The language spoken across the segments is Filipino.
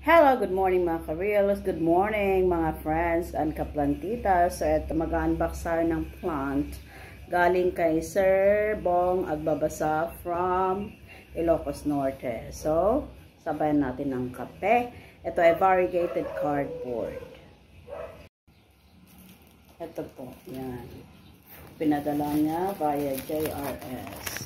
Hello, good morning mga ka-reals, good morning mga friends and kaplantitas. So ito, mag-unbox tayo ng plant galing kay Sir Bong Agbabasa from Ilocos Norte. So, sabayan natin ng kape. Ito ay variegated cardboard. Ito po, yan. Pinadala niya via JRS.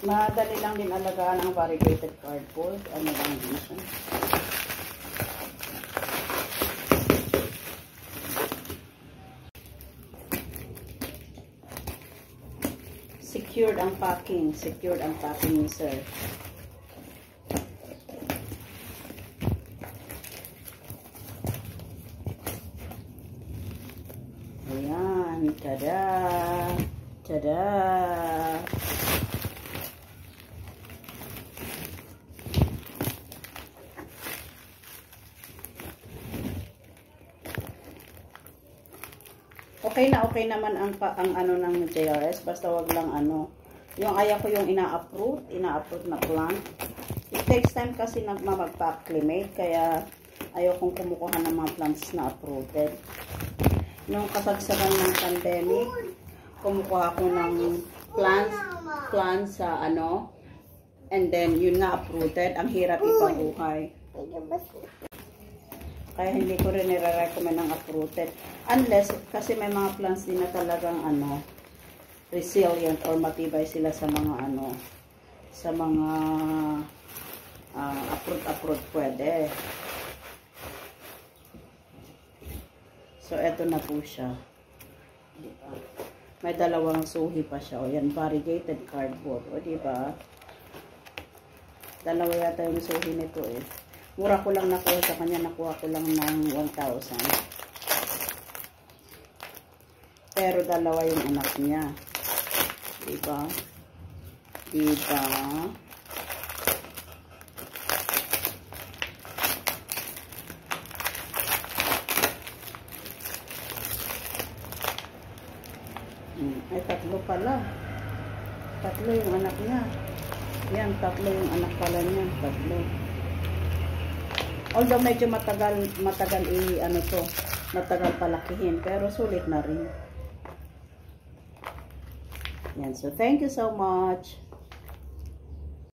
Madali lang din alagaan ang variegated cardboard. Ano lang din siya. Secured ang packing. Secured ang packing ni sir. Ayan. Tada! Tada! Okay naman ang ano ng JRS, basta wag lang ano. Yung ayaw ko yung ina-uproot na plant. It takes time kasi na mag-acclimate, kaya ayaw kong kumukuha ng mga plants na uprooted. Nung kasagsagan ng pandemic, kumukuha ko ng plants sa ano, and then yun nga uprooted, ang hirap ipabuhay. Kaya hindi ko rin nire-recommend ng uprooted. Unless, kasi may mga plants din na talagang ano, resilient or matibay sila sa mga ano, sa mga uproot pwede. So, eto na po siya. Diba? May dalawang suhi pa siya. O yan, variegated cardboard. O diba? Dalawa yata yung suhi nito eh. Mura ko lang nakuha sa kanya, nakuha ko lang ng 1,000. Pero dalawa yung anak niya. Diba? Diba? Ay, tatlo pala. Tatlo yung anak niya. Yan, tatlo yung anak pala niya. Tatlo. Although medyo matagal ano to, matagal palakihin, pero sulit na rin. Yan, so thank you so much.